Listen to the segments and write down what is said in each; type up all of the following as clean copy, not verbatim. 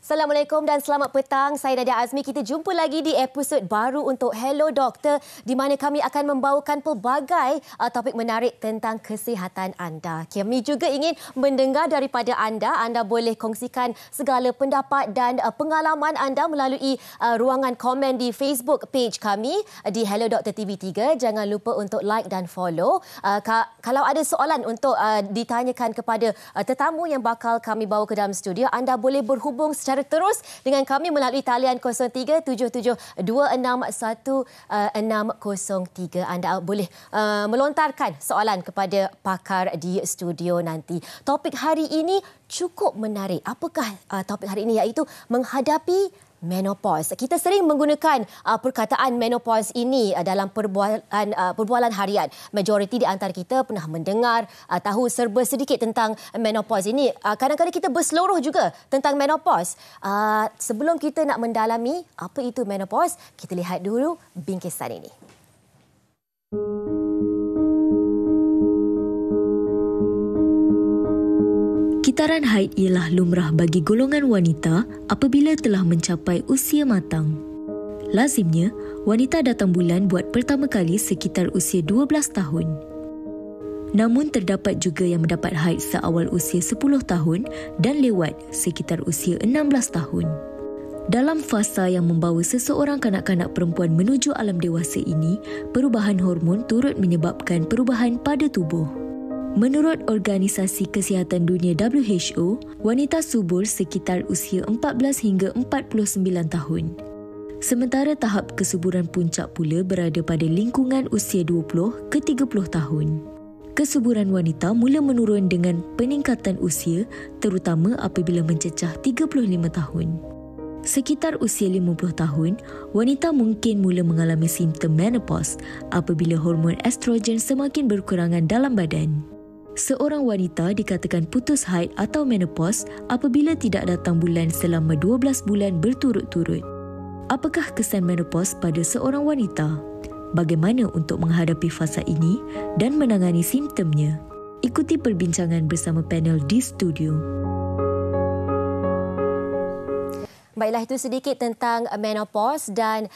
Assalamualaikum dan selamat petang. Saya Nadia Azmi. Kita jumpa lagi di episod baru untuk Hello Doktor di mana kami akan membawakan pelbagai topik menarik tentang kesihatan anda. Kami juga ingin mendengar daripada anda. Anda boleh kongsikan segala pendapat dan pengalaman anda melalui ruangan komen di Facebook page kami di Hello Doktor TV3. Jangan lupa untuk like dan follow. Kalau ada soalan untuk ditanyakan kepada tetamu yang bakal kami bawa ke dalam studio, anda boleh berhubung secara terus dengan kami melalui talian 0377261603. Anda boleh melontarkan soalan kepada pakar di studio nanti. Topik hari ini cukup menarik. Apakah topik hari ini? Iaitu menghadapi menopause. Kita sering menggunakan perkataan menopause ini dalam perbualan harian. Majoriti di antara kita pernah mendengar, tahu serba sedikit tentang menopause ini. Kadang-kadang kita berseluruh juga tentang menopause. Sebelum kita nak mendalami apa itu menopause, kita lihat dulu bingkisan ini. Kitaran haid ialah lumrah bagi golongan wanita apabila telah mencapai usia matang. Lazimnya, wanita datang bulan buat pertama kali sekitar usia 12 tahun. Namun terdapat juga yang mendapat haid seawal usia 10 tahun dan lewat sekitar usia 16 tahun. Dalam fasa yang membawa seseorang kanak-kanak perempuan menuju alam dewasa ini, perubahan hormon turut menyebabkan perubahan pada tubuh. Menurut Organisasi Kesihatan Dunia WHO, wanita subur sekitar usia 14 hingga 49 tahun. Sementara tahap kesuburan puncak pula berada pada lingkungan usia 20 ke 30 tahun. Kesuburan wanita mula menurun dengan peningkatan usia, terutama apabila mencecah 35 tahun. Sekitar usia 50 tahun, wanita mungkin mula mengalami simptom menopause apabila hormon estrogen semakin berkurangan dalam badan. Seorang wanita dikatakan putus haid atau menopause apabila tidak datang bulan selama 12 bulan berturut-turut. Apakah kesan menopause pada seorang wanita? Bagaimana untuk menghadapi fasa ini dan menangani simptomnya? Ikuti perbincangan bersama panel di studio. Baiklah, itu sedikit tentang menopause dan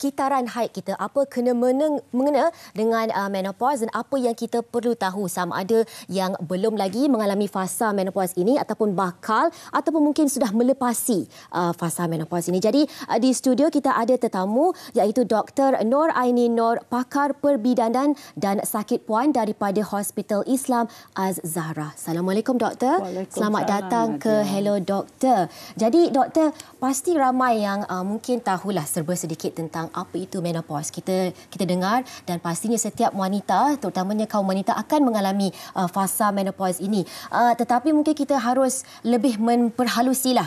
kitaran haid kita. Apa kena-mengena dengan menopause dan apa yang kita perlu tahu, sama ada yang belum lagi mengalami fasa menopause ini ataupun bakal ataupun mungkin sudah melepasi fasa menopause ini. Jadi di studio kita ada tetamu iaitu Dr. Nur Aini Nur, pakar perbidanan dan sakit puan daripada Hospital Islam Az-Zahra. Assalamualaikum Doktor. Selamat datang ke Hello Doktor. Jadi Doktor, pasti ramai yang mungkin tahulah serba sedikit tentang apa itu menopause. Kita dengar dan pastinya setiap wanita, terutamanya kaum wanita akan mengalami fasa menopause ini. Tetapi mungkin kita harus lebih memperhalusilah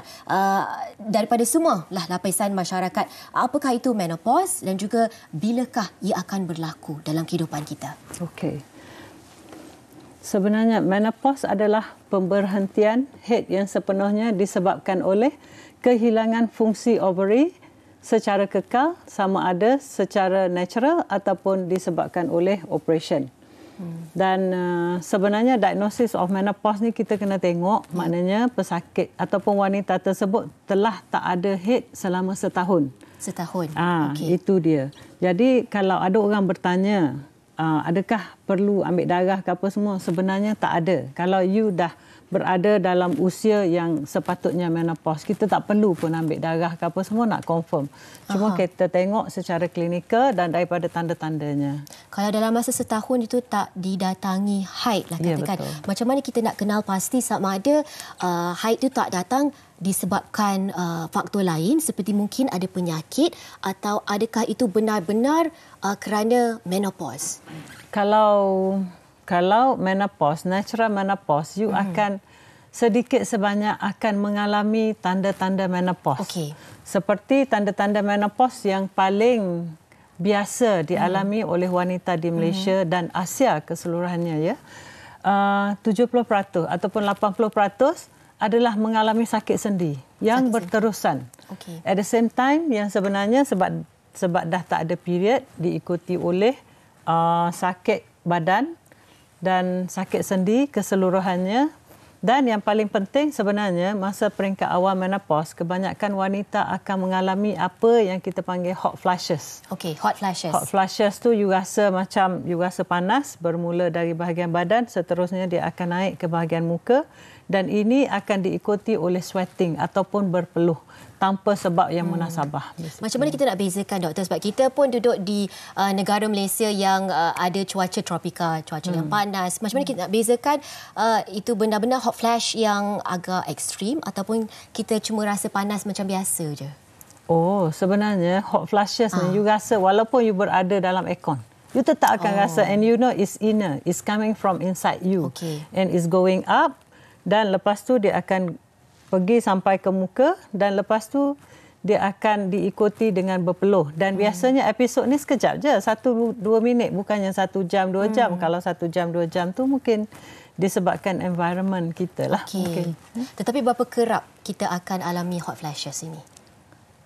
daripada semua lapisan masyarakat. Apakah itu menopause dan juga bilakah ia akan berlaku dalam kehidupan kita? Okey. Sebenarnya menopause adalah pemberhentian haid yang sepenuhnya disebabkan oleh kehilangan fungsi ovary secara kekal, sama ada secara natural ataupun disebabkan oleh operation. Dan sebenarnya diagnosis of menopause ni kita kena tengok, maknanya pesakit ataupun wanita tersebut telah tak ada haid selama setahun. Setahun. Okay. Itu dia. Jadi kalau ada orang bertanya, adakah perlu ambil darah ke apa semua? Sebenarnya tak ada. Kalau you dah berada dalam usia yang sepatutnya menopause, kita tak perlu pun ambil darah ke apa semua nak confirm. Cuma kita tengok secara klinikal dan daripada tanda-tandanya. Kalau dalam masa setahun itu tak didatangi haid lah katakan. Ya, macam mana kita nak kenal pasti sama ada haid itu tak datang disebabkan faktor lain seperti mungkin ada penyakit atau adakah itu benar-benar kerana menopause? Kalau menopause, natural menopause, you akan sedikit sebanyak akan mengalami tanda-tanda menopause. Okay. Seperti tanda-tanda menopause yang paling biasa dialami oleh wanita di Malaysia dan Asia keseluruhannya, ya. 70% ataupun 80% adalah mengalami sakit sendi yang berterusan. Okay. At the same time, yang sebenarnya sebab dah tak ada period, diikuti oleh sakit badan dan sakit sendi keseluruhannya Dan yang paling penting sebenarnya masa peringkat awal menopause, kebanyakan wanita akan mengalami apa yang kita panggil hot flashes. Okey, hot flashes. Hot flashes tu you rasa panas bermula dari bahagian badan, seterusnya dia akan naik ke bahagian muka dan ini akan diikuti oleh sweating ataupun berpeluh tanpa sebab yang munasabah. Macam mana kita nak bezakan, doktor? Sebab kita pun duduk di negara Malaysia yang ada cuaca tropika, cuaca yang panas. Macam mana kita nak bezakan itu benar-benar hot flash yang agak ekstrim ataupun kita cuma rasa panas macam biasa je? Oh, sebenarnya hot flashes ni you rasa walaupun you berada dalam aircon, you tetap akan rasa, and you know it's inner, it's coming from inside you. Okay. And it's going up dan lepas tu dia akan pergi sampai ke muka dan lepas tu dia akan diikuti dengan berpeluh. Dan biasanya episod ni sekejap je, 1-2 minit, bukannya 1 jam, 2 jam. Kalau 1 jam, 2 jam tu mungkin disebabkan environment kita lah. Okay. Tetapi berapa kerap kita akan alami hot flashes ini?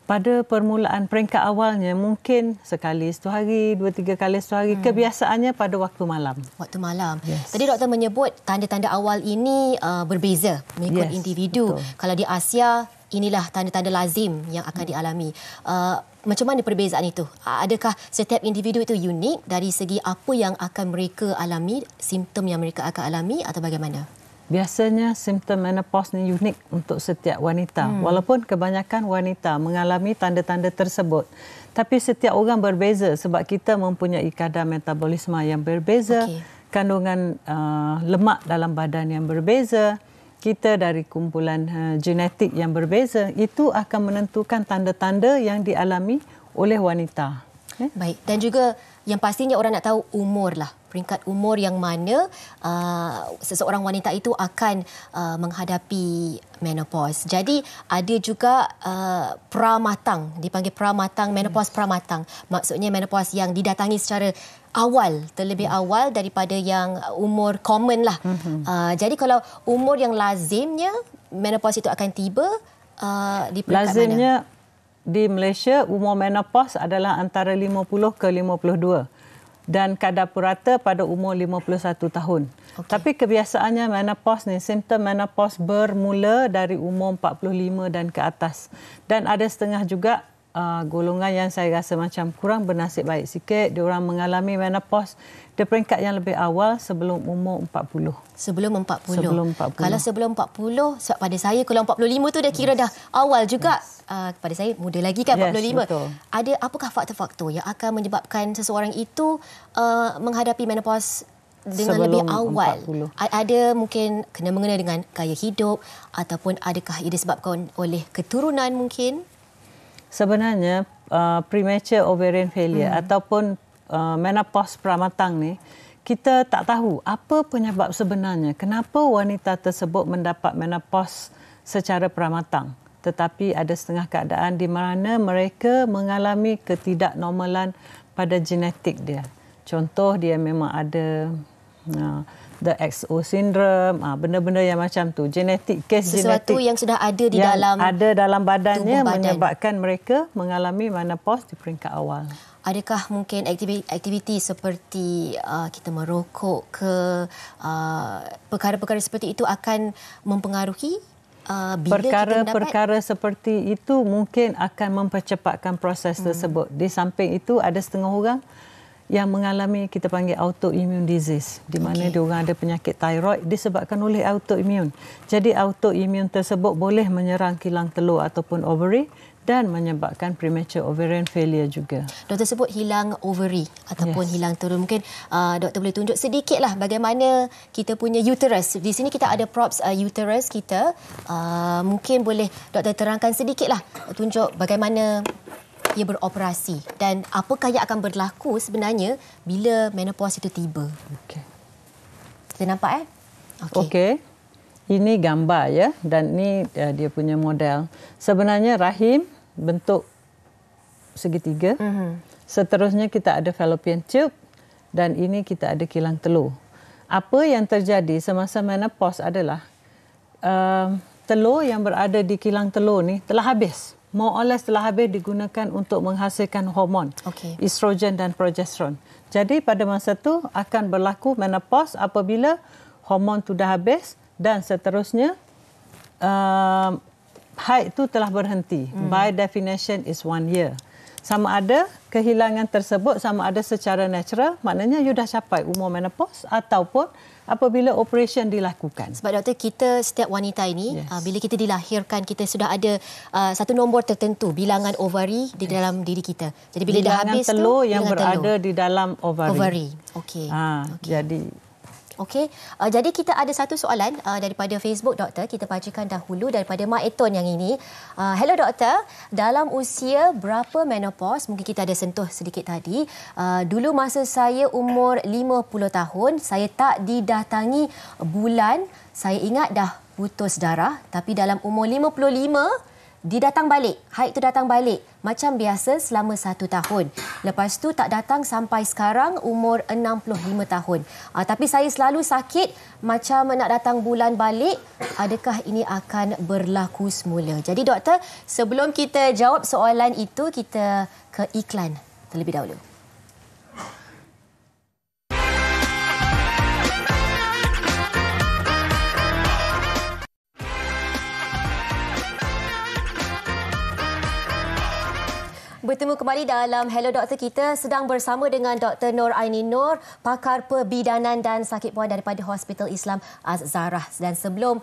Pada permulaan peringkat awalnya mungkin sekali satu hari, 2-3 kali satu hari. Kebiasaannya pada waktu malam. Waktu malam. Yes. Tadi doktor menyebut tanda-tanda awal ini berbeza mengikut individu. Betul. Kalau di Asia, inilah tanda-tanda lazim yang akan dialami. Macam mana perbezaan itu? Adakah setiap individu itu unik dari segi apa yang akan mereka alami, simptom yang mereka akan alami atau bagaimana? Biasanya simptom menopause ni unik untuk setiap wanita. Walaupun kebanyakan wanita mengalami tanda-tanda tersebut. Tapi setiap orang berbeza sebab kita mempunyai kadar metabolisme yang berbeza, kandungan lemak dalam badan yang berbeza, kita dari kumpulan genetik yang berbeza. Itu akan menentukan tanda-tanda yang dialami oleh wanita. Baik, dan juga yang pastinya orang nak tahu umur lah. Peringkat umur yang mana seseorang wanita itu akan menghadapi menopause. Jadi ada juga pramatang, dipanggil pramatang, menopause pramatang. Maksudnya menopause yang didatangi secara awal, terlebih awal daripada yang umur common lah. Jadi kalau umur yang lazimnya menopause itu akan tiba di peringkat lazimnya mana? Di Malaysia, umur menopause adalah antara 50 ke 52 dan kadar purata pada umur 51 tahun. Tapi kebiasaannya menopause ni, simptom menopause bermula dari umur 45 dan ke atas. Dan ada setengah juga golongan yang saya rasa macam kurang bernasib baik sikit, diorang mengalami menopause di peringkat yang lebih awal sebelum umur 40. Sebelum 40. Sebelum 40. Kalau sebelum 40, pada saya kalau 45 tu dah kira dah awal juga. Pada saya muda lagi kan, 45. Betul. Ada apakah faktor-faktor yang akan menyebabkan seseorang itu menghadapi menopause dengan sebelum lebih awal? 40. Ada mungkin kena-mengena dengan gaya hidup ataupun adakah ia disebabkan oleh keturunan mungkin? Sebenarnya premature ovarian failure ataupun menopause pramatang ni, kita tak tahu apa penyebab sebenarnya. Kenapa wanita tersebut mendapat menopause secara pramatang? Tetapi ada setengah keadaan di mana mereka mengalami ketidaknormalan pada genetik dia. Contoh, dia memang ada the XO syndrome, benda-benda yang macam tu, genetik, kes sesuatu genetik yang sudah ada di yang dalam ada dalam badannya badan, menyebabkan mereka mengalami menopause di peringkat awal. Adakah mungkin aktiviti seperti kita merokok ke perkara-perkara seperti itu akan mempengaruhi perkara-perkara seperti itu mungkin akan mempercepatkan proses tersebut. Di samping itu ada setengah orang yang mengalami kita panggil autoimmune disease, di mana diorang ada penyakit thyroid disebabkan oleh autoimmune. Jadi autoimmune tersebut boleh menyerang kilang telur ataupun ovary dan menyebabkan premature ovarian failure juga. Doktor sebut hilang ovary ataupun hilang telur. Mungkin doktor boleh tunjuk sedikitlah bagaimana kita punya uterus. Di sini kita ada props uterus kita. Mungkin boleh doktor terangkan sedikitlah, tunjuk bagaimana ia beroperasi dan apakah yang akan berlaku sebenarnya bila menopause itu tiba. Kita nampak Okey. Ini gambar ya, dan ini dia punya model. Sebenarnya rahim bentuk segitiga. Seterusnya kita ada fallopian tube dan ini kita ada kilang telur. Apa yang terjadi semasa menopause adalah telur yang berada di kilang telur ni telah habis. More or less telah habis digunakan untuk menghasilkan hormon estrogen dan progesteron. Jadi pada masa tu akan berlaku menopause apabila hormon tu dah habis dan seterusnya haid itu telah berhenti. By definition is 1 year. Sama ada kehilangan tersebut sama ada secara natural, maknanya you dah capai umur menopause, ataupun apabila operation dilakukan. Sebab doktor, kita setiap wanita ini bila kita dilahirkan, kita sudah ada satu nombor tertentu bilangan ovari di dalam diri kita. Jadi bila dah habis telur tu yang berada di dalam ovari. Okey. Jadi kita ada satu soalan daripada Facebook, doktor. Kita bacakan dahulu daripada Mak Eton yang ini. Hello doktor, dalam usia berapa menopause? Mungkin kita ada sentuh sedikit tadi. Dulu masa saya umur 50 tahun, saya tak didatangi bulan. Saya ingat dah putus darah, tapi dalam umur 55 didatang balik. Haid tu datang balik macam biasa selama 1 tahun. Lepas tu tak datang sampai sekarang umur 65 tahun. Tapi saya selalu sakit macam nak datang bulan balik. Adakah ini akan berlaku semula? Jadi doktor, sebelum kita jawab soalan itu, kita ke iklan terlebih dahulu. Bertemu kembali dalam Hello Doktor. Kita sedang bersama dengan Dr. Nur Aini Nur, pakar perbidanan dan sakit puan daripada Hospital Islam Az-Zarah. Dan sebelum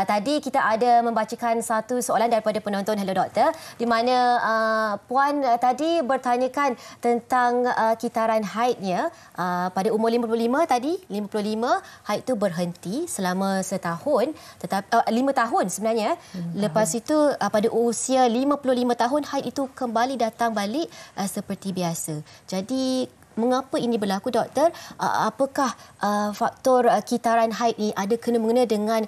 tadi kita ada membacakan satu soalan daripada penonton Hello Doktor, di mana puan tadi bertanyakan tentang kitaran haidnya pada umur 55 tadi. 55 haid itu berhenti selama setahun, tetapi 5 tahun sebenarnya. Lepas itu pada usia 55 tahun haid itu kembali datang balik seperti biasa. Jadi mengapa ini berlaku, doktor? Apakah faktor kitaran haid ini ada kena-mengena dengan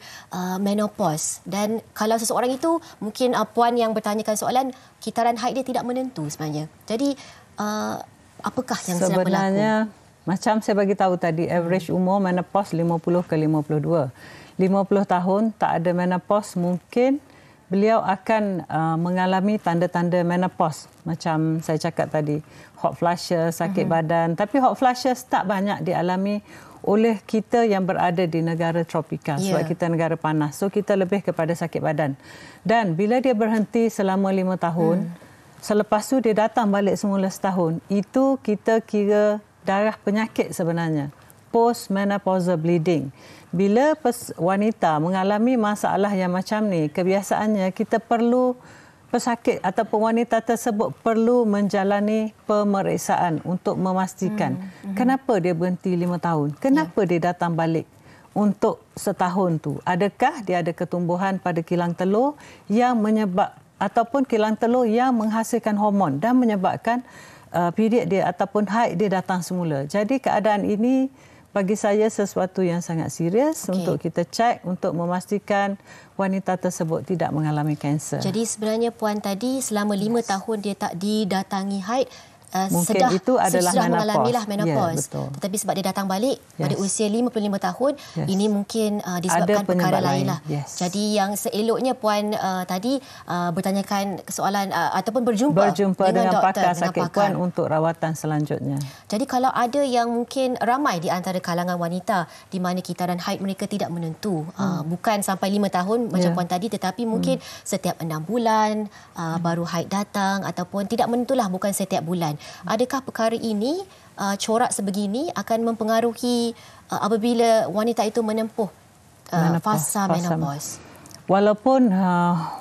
menopause? Dan kalau seseorang itu, mungkin puan yang bertanyakan soalan, kitaran haid dia tidak menentu sebenarnya. Jadi apakah yang sedang berlaku? Sebenarnya macam saya bagi tahu tadi, average umur menopause 50 ke 52. 50 tahun tak ada menopause, mungkin beliau akan mengalami tanda-tanda menopause. Macam saya cakap tadi, hot flushes, sakit badan. Tapi hot flushes tak banyak dialami oleh kita yang berada di negara tropika. Sebab kita negara panas. So kita lebih kepada sakit badan. Dan bila dia berhenti selama 5 tahun, selepas tu dia datang balik semula setahun. Itu kita kira darah penyakit sebenarnya. Postmenopausal bleeding. Bila wanita mengalami masalah yang macam ni, kebiasaannya kita perlu, pesakit ataupun wanita tersebut perlu menjalani pemeriksaan untuk memastikan kenapa dia berhenti 5 tahun, kenapa dia datang balik untuk setahun tu. Adakah dia ada ketumbuhan pada kilang telur yang menyebab, ataupun kilang telur yang menghasilkan hormon dan menyebabkan period dia ataupun haid dia datang semula. Jadi keadaan ini bagi saya sesuatu yang sangat serius untuk kita cek untuk memastikan wanita tersebut tidak mengalami kanser. Jadi sebenarnya puan tadi selama 5 tahun dia tak didatangi haid, mungkin itu adalah mengalamilah menopause. Ya, tetapi sebab dia datang balik pada usia 55 tahun, ini mungkin disebabkan perkara lain lah. Jadi yang seeloknya puan tadi bertanyakan soalan ataupun berjumpa dengan pakar sakit puan untuk rawatan selanjutnya. Jadi kalau ada yang mungkin ramai di antara kalangan wanita di mana kitaran haid mereka tidak menentu, bukan sampai 5 tahun macam puan tadi, tetapi mungkin setiap 6 bulan baru haid datang, ataupun tidak menentulah, bukan setiap bulan. Adakah perkara ini, corak sebegini akan mempengaruhi apabila wanita itu menempuh fasa menopause? Walaupun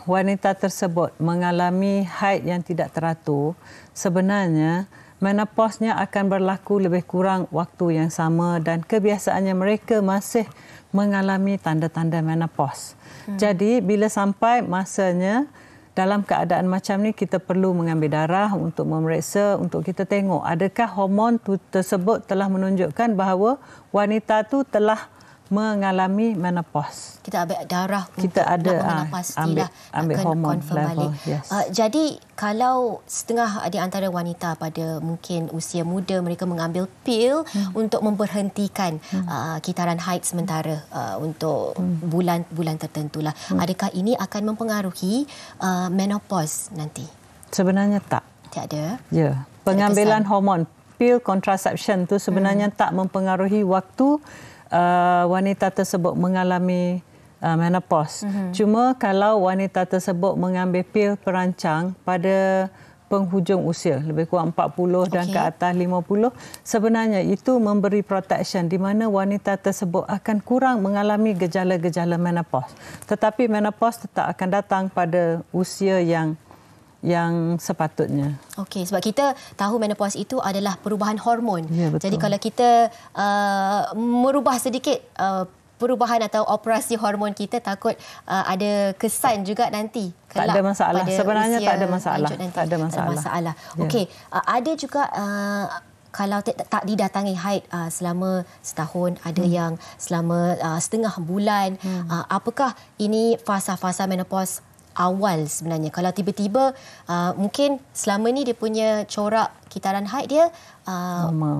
wanita tersebut mengalami haid yang tidak teratur, sebenarnya menopausnya akan berlaku lebih kurang waktu yang sama dan kebiasaannya mereka masih mengalami tanda-tanda menopause. Jadi bila sampai masanya, dalam keadaan macam ni kita perlu mengambil darah untuk memeriksa, untuk kita tengok adakah hormon tersebut telah menunjukkan bahawa wanita tu telah mengalami menopause. Kita ambil darah kita untuk nak pastilah ambil hormon level. Jadi kalau setengah di antara wanita pada mungkin usia muda mereka mengambil pil untuk memberhentikan kitaran haid sementara untuk bulan-bulan tertentulah. Adakah ini akan mempengaruhi menopause nanti? Sebenarnya tak. Tiada. Ya. Pengambilan hormon pil contraception tu sebenarnya tak mempengaruhi waktu wanita tersebut mengalami menopause. Cuma kalau wanita tersebut mengambil pil perancang pada penghujung usia, lebih kurang 40 dan ke atas 50, sebenarnya itu memberi protection di mana wanita tersebut akan kurang mengalami gejala-gejala menopause. Tetapi menopause tetap akan datang pada usia yang sepatutnya. Okey, sebab kita tahu menopause itu adalah perubahan hormon. Ya, betul. Jadi kalau kita merubah sedikit perubahan atau operasi hormon kita, takut ada kesan juga nanti. Tak ada masalah. Sebenarnya tak ada masalah. Tak ada masalah. Ya. Okey, ada juga kalau tak didatangi haid selama setahun, ada yang selama setengah bulan. Apakah ini fasa-fasa menopause awal sebenarnya? Kalau tiba-tiba mungkin selama ni dia punya corak kitaran haid dia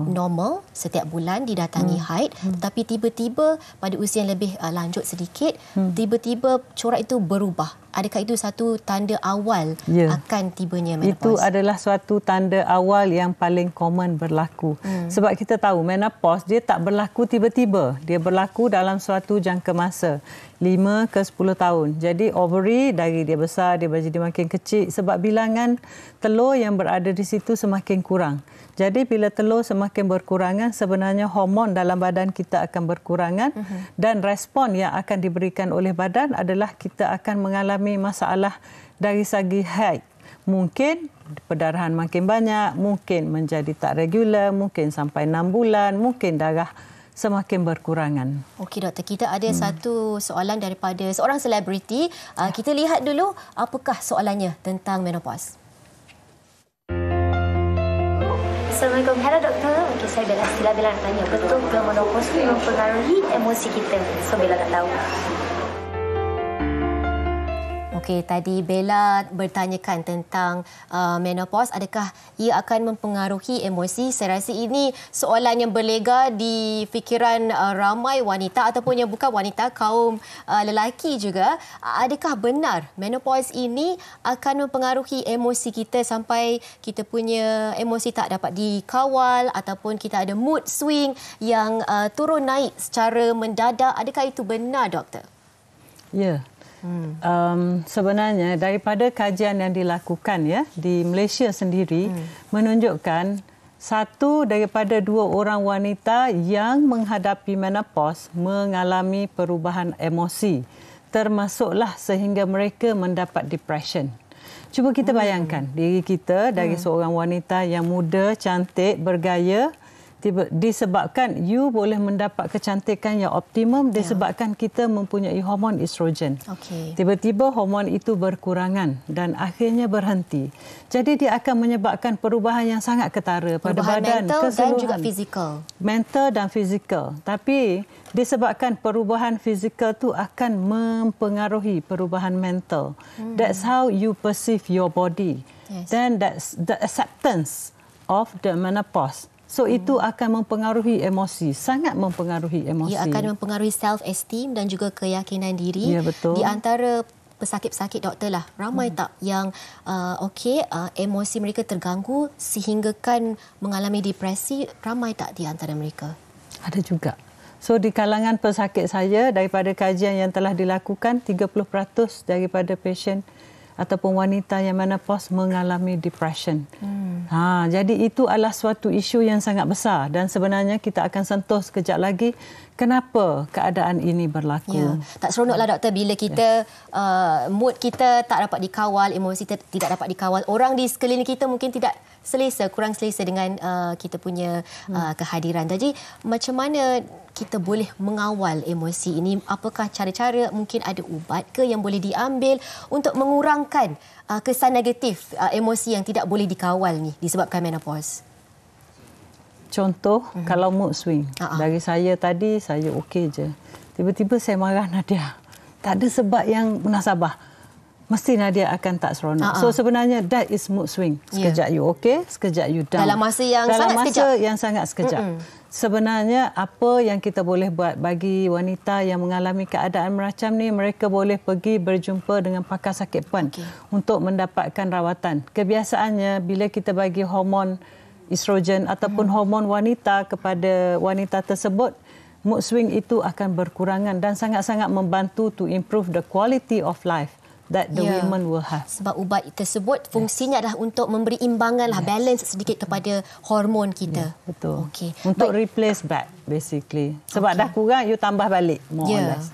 normal setiap bulan didatangi haid, tapi tiba-tiba pada usia yang lebih lanjut sedikit, tiba-tiba corak itu berubah. Adakah itu satu tanda awal akan tibanya menopause? Itu adalah suatu tanda awal yang paling common berlaku. Sebab kita tahu menopause dia tak berlaku tiba-tiba. Dia berlaku dalam suatu jangka masa 5 ke 10 tahun. Jadi ovary dari dia besar, dia jadi makin kecil sebab bilangan telur yang berada di situ semakin kurang. Jadi bila telur semakin berkurangan, sebenarnya hormon dalam badan kita akan berkurangan dan respon yang akan diberikan oleh badan adalah kita akan mengalami masalah dari segi haid. Mungkin perdarahan makin banyak, mungkin menjadi tak regular, mungkin sampai 6 bulan, mungkin darah semakin berkurangan. Okey doktor, kita ada satu soalan daripada seorang selebriti. Kita lihat dulu apakah soalannya tentang menopause. Assalamualaikum. Hello doktor. Okey, saya Bella nak tanya, betul ke menopause mempengaruhi emosi kita? So Bella nak tahu. Okey, tadi Bella bertanyakan tentang menopause, adakah ia akan mempengaruhi emosi? Saya rasa ini soalan yang berlega di fikiran ramai wanita ataupun yang bukan wanita, kaum lelaki juga. Adakah benar menopause ini akan mempengaruhi emosi kita sampai kita punya emosi tak dapat dikawal ataupun kita ada mood swing yang turun naik secara mendadak? Adakah itu benar, doktor? Ya. Sebenarnya daripada kajian yang dilakukan di Malaysia sendiri menunjukkan 1 daripada 2 orang wanita yang menghadapi menopause mengalami perubahan emosi, termasuklah sehingga mereka mendapat depression. Cuba kita bayangkan diri kita dari seorang wanita yang muda, cantik, bergaya, disebabkan you boleh mendapat kecantikan yang optimum disebabkan kita mempunyai hormon estrogen. Tiba-tiba hormon itu berkurangan dan akhirnya berhenti. Jadi dia akan menyebabkan perubahan yang sangat ketara pada badan, mental keseluruhan. dan juga fizikal. Mental dan fizikal. Tapi disebabkan perubahan fizikal itu akan mempengaruhi perubahan mental. That's how you perceive your body. Then that's the acceptance of the menopause. So itu akan mempengaruhi emosi, sangat mempengaruhi emosi. Ia akan mempengaruhi self-esteem dan juga keyakinan diri. Ya, betul. Di antara pesakit-pesakit doktor lah, ramai tak yang emosi mereka terganggu sehinggakan mengalami depresi? Ramai tak di antara mereka? Ada juga. So di kalangan pesakit saya, daripada kajian yang telah dilakukan, 30% daripada pasien ataupun wanita yang menopause mengalami depression. Jadi itu adalah suatu isu yang sangat besar dan sebenarnya kita akan sentuh sekejap lagi kenapa keadaan ini berlaku. Tak seronoklah doktor bila kita mood kita tak dapat dikawal, emosi tidak dapat dikawal. Orang di sekeliling kita mungkin tidak selesa, kurang selesa dengan kita punya kehadiran. Jadi macam mana kita boleh mengawal emosi ini? Apakah cara-cara, mungkin ada ubat ke yang boleh diambil untuk mengurangkan kesan negatif emosi yang tidak boleh dikawal ni disebabkan menopause? Contoh, kalau mood swing. Dari saya tadi, saya okey je. Tiba-tiba saya marah Nadia. Tak ada sebab yang munasabah. Mesti Nadia akan tak seronok. So sebenarnya that is mood swing. Sekejap you okey, sekejap you down. Dalam masa yang sangat sekejap. Sebenarnya apa yang kita boleh buat bagi wanita yang mengalami keadaan macam ni, mereka boleh pergi berjumpa dengan pakar sakit puan untuk mendapatkan rawatan. Kebiasaannya bila kita bagi hormon estrogen ataupun hormon wanita kepada wanita tersebut, mood swing itu akan berkurangan dan sangat-sangat membantu to improve the quality of life that the women will have. Sebab ubat tersebut fungsinya adalah untuk memberi imbangan lah, balance sedikit kepada hormon kita. Betul. Untuk replace back basically. Sebab dah kurang, you tambah balik more or less.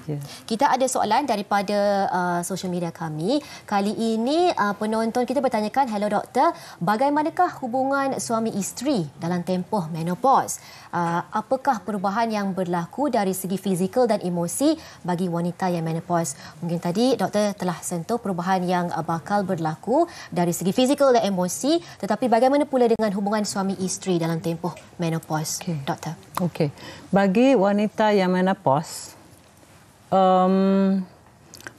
Kita ada soalan daripada social media kami. Kali ini penonton kita bertanyakan, hello doktor, bagaimanakah hubungan suami isteri dalam tempoh menopause? Apakah perubahan yang berlaku dari segi fizikal dan emosi bagi wanita yang menopause? Mungkin tadi doktor telah sentuh perubahan yang bakal berlaku dari segi fizikal dan emosi, tetapi bagaimana pula dengan hubungan suami isteri dalam tempoh menopause, doktor? Okey. Bagi wanita yang menopause,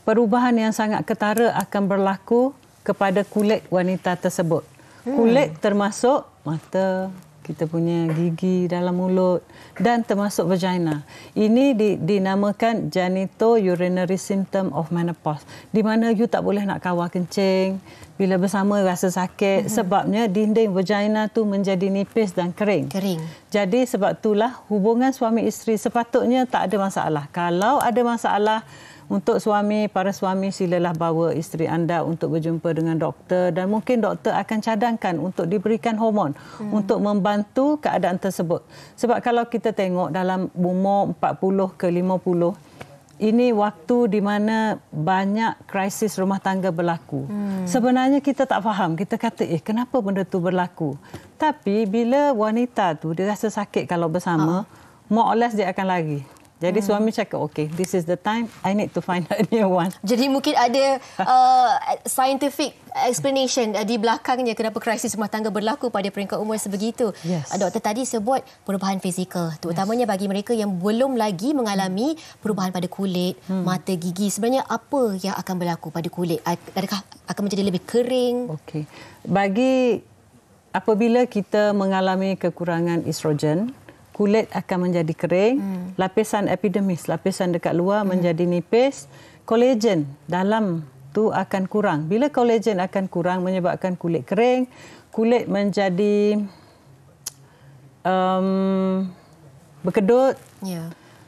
perubahan yang sangat ketara akan berlaku kepada kulit wanita tersebut. Kulit termasuk mata, kita punya gigi dalam mulut dan termasuk vagina. Ini dinamakan genitourinary symptom of menopause, di mana you tak boleh nak kawal kencing, bila bersama rasa sakit, sebabnya dinding vagina tu menjadi nipis dan kering. Jadi sebab itulah hubungan suami isteri sepatutnya tak ada masalah. Kalau ada masalah, untuk para suami silalah bawa isteri anda untuk berjumpa dengan doktor dan mungkin doktor akan cadangkan untuk diberikan hormon untuk membantu keadaan tersebut. Sebab kalau kita tengok dalam umur 40 ke 50, ini waktu di mana banyak krisis rumah tangga berlaku. Sebenarnya kita tak faham. Kita kata, kenapa benda tu berlaku? Tapi bila wanita tu dia rasa sakit kalau bersama, more or less dia akan lari. Jadi suami cakap, okay, this is the time I need to find a new one. Jadi mungkin ada scientific explanation di belakangnya kenapa krisis rumah tangga berlaku pada peringkat umur sebegitu. Doktor tadi sebut perubahan fizikal, terutamanya bagi mereka yang belum lagi mengalami perubahan pada kulit, mata, gigi. Sebenarnya apa yang akan berlaku pada kulit? Adakah akan menjadi lebih kering? Okey. Apabila kita mengalami kekurangan estrogen, kulit akan menjadi kering, lapisan epidermis, lapisan dekat luar menjadi nipis, kolagen dalam tu akan kurang. Bila kolagen akan kurang menyebabkan kulit kering, kulit menjadi berkedut.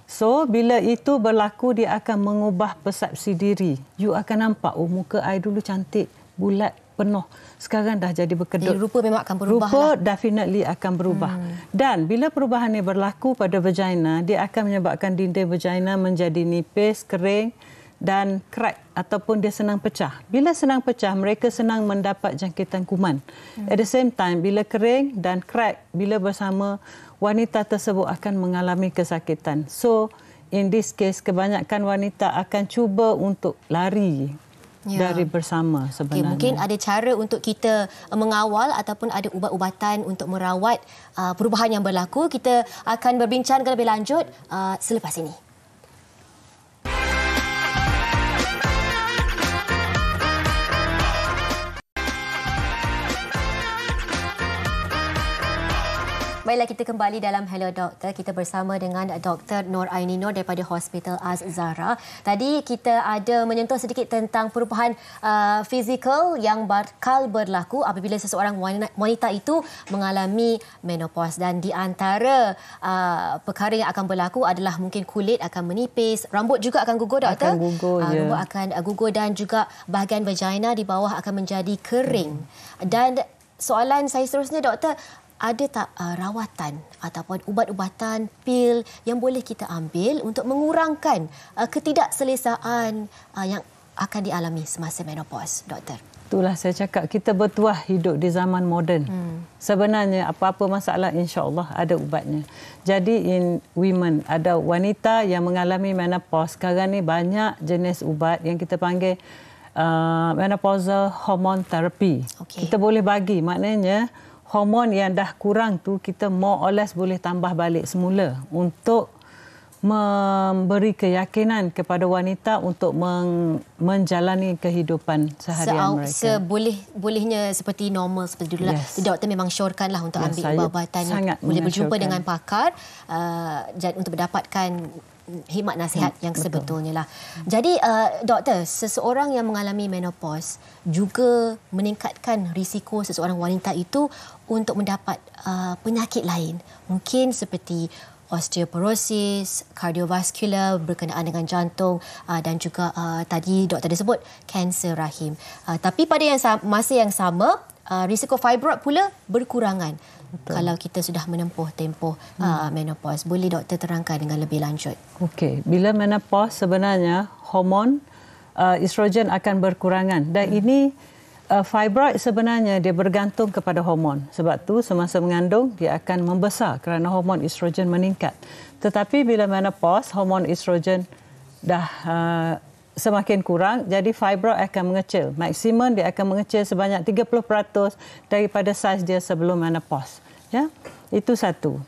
So, bila itu berlaku, dia akan mengubah persepsi diri. You akan nampak, muka I dulu cantik, bulat, penuh. Sekarang dah jadi berkedut. Jadi rupa memang akan berubah. Rupa definitely akan berubah. Dan bila perubahan ini berlaku pada vagina, dia akan menyebabkan dinding vagina menjadi nipis, kering dan crack ataupun dia senang pecah. Bila senang pecah, mereka senang mendapat jangkitan kuman. At the same time, bila kering dan crack, bila bersama, wanita tersebut akan mengalami kesakitan. So, in this case, kebanyakan wanita akan cuba untuk lari dari bersama sebenarnya. Mungkin ada cara untuk kita mengawal ataupun ada ubat-ubatan untuk merawat perubahan yang berlaku. Kita akan berbincang lebih lanjut selepas ini. Baiklah, kita kembali dalam Hello Doktor. Kita bersama dengan Dr. Nur Aini Nur daripada Hospital Az-Zahra. Tadi kita ada menyentuh sedikit tentang perubahan fizikal yang bakal berlaku apabila seseorang wanita itu mengalami menopause. Dan di antara perkara yang akan berlaku adalah mungkin kulit akan menipis, rambut juga akan gugur, Doktor. Akan gugur, rambut akan gugur dan juga bahagian vagina di bawah akan menjadi kering. Dan soalan saya seterusnya, Doktor, ada tak rawatan ataupun ubat-ubatan, pil yang boleh kita ambil untuk mengurangkan ketidakselesaan yang akan dialami semasa menopause, Doktor? Itulah saya cakap, kita bertuah hidup di zaman moden. Sebenarnya apa-apa masalah insya-Allah ada ubatnya. Jadi in women, ada wanita yang mengalami menopause. Sekarang ni banyak jenis ubat yang kita panggil menopausal hormone therapy. Kita boleh bagi, maknanya hormon yang dah kurang tu kita more or less boleh tambah balik semula untuk memberi keyakinan kepada wanita untuk menjalani kehidupan seharian mereka. Bolehnya seperti normal seperti dulu lah. Doktor memang syorkanlah untuk ambil ubat-ubatan. Boleh berjumpa dengan pakar untuk mendapatkan khidmat nasihat yang sebetulnya lah. Jadi, Doktor, seseorang yang mengalami menopause juga meningkatkan risiko seseorang wanita itu untuk mendapat penyakit lain. Mungkin seperti osteoporosis, kardiovaskular berkenaan dengan jantung dan juga tadi doktor disebut kanser rahim. Tapi pada masa yang sama, risiko fibroid pula berkurangan. Betul. Kalau kita sudah menempuh tempoh menopause. Boleh doktor terangkan dengan lebih lanjut? Okey, bila menopause sebenarnya hormon estrogen akan berkurangan dan ini fibroid sebenarnya dia bergantung kepada hormon. Sebab tu semasa mengandung dia akan membesar kerana hormon estrogen meningkat. Tetapi bila menopause hormon estrogen dah semakin kurang, jadi fibroid akan mengecil. Maksimum dia akan mengecil sebanyak 30% daripada saiz dia sebelum menopause. Ya, itu satu.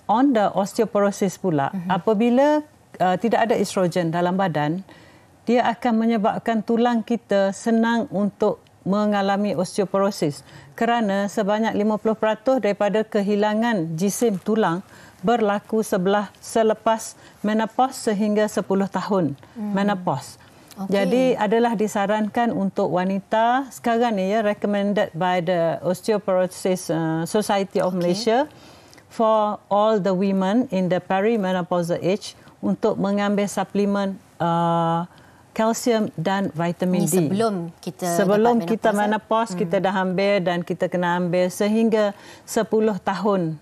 On the osteoporosis pula, apabila tidak ada estrogen dalam badan, dia akan menyebabkan tulang kita senang untuk mengalami osteoporosis kerana sebanyak 50% daripada kehilangan jisim tulang berlaku selepas menopause sehingga 10 tahun menopause. Okay. Jadi adalah disarankan untuk wanita sekarang ni recommended by the Osteoporosis Society of Malaysia for all the women in the perimenopausal age untuk mengambil suplemen kalsium dan vitamin D. Sebelum kita menopause kita dah ambil dan kita kena ambil sehingga 10 tahun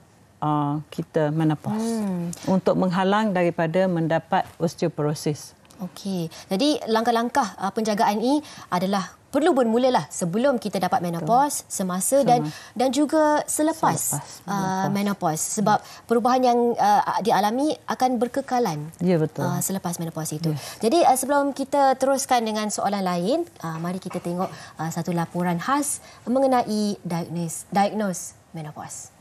kita menopause untuk menghalang daripada mendapat osteoporosis. Okey. Jadi langkah-langkah penjagaan ini adalah perlu bermulalah sebelum kita dapat menopause, semasa dan juga selepas menopause sebab perubahan yang dialami akan berkekalan. Ya, betul. Selepas menopause itu. Jadi sebelum kita teruskan dengan soalan lain, mari kita tengok satu laporan khas mengenai diagnose menopause.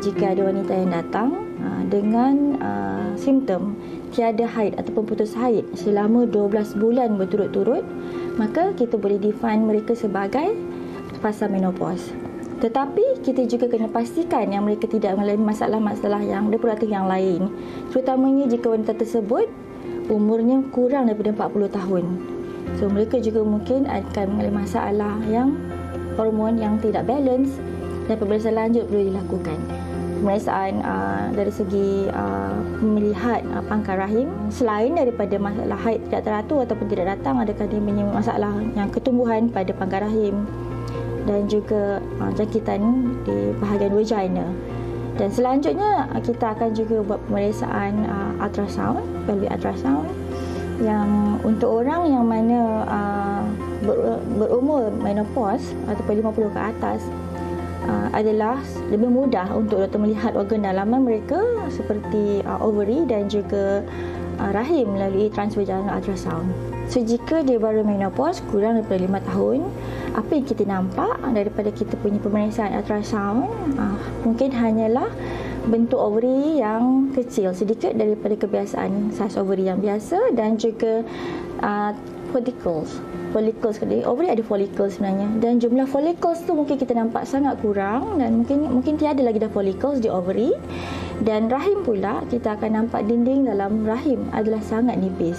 Jika ada wanita yang datang dengan simptom tiada haid ataupun putus haid selama 12 bulan berturut-turut, maka kita boleh define mereka sebagai fasa menopause. Tetapi kita juga kena pastikan yang mereka tidak mengalami masalah-masalah yang reproduktif yang lain. Terutamanya jika wanita tersebut umurnya kurang daripada 40 tahun. So mereka juga mungkin akan mengalami masalah yang hormon yang tidak balance dan pemeriksaan lanjut perlu dilakukan. Pemeriksaan dari segi melihat pangkal rahim selain daripada masalah haid tidak teratur ataupun tidak datang, adakah dia punya masalah yang ketumbuhan pada pangkal rahim dan juga jangkitan di bahagian vagina. Dan selanjutnya kita akan juga buat pemeriksaan ultrasound, pelvic ultrasound yang untuk orang yang mana berumur menopause ataupun 50 ke atas adalah lebih mudah untuk doktor melihat organ dalaman mereka seperti ovary dan juga rahim melalui transvaginal ultrasound. So jika dia baru menopause kurang daripada 5 tahun, apa yang kita nampak daripada kita punya pemeriksaan ultrasound mungkin hanyalah bentuk ovary yang kecil sedikit daripada kebiasaan saiz ovary yang biasa dan juga follicles. Ovary ada follicles sebenarnya dan jumlah follicles tu mungkin kita nampak sangat kurang dan mungkin tiada lagi dah follicles di ovary. Dan rahim pula kita akan nampak dinding dalam rahim adalah sangat nipis.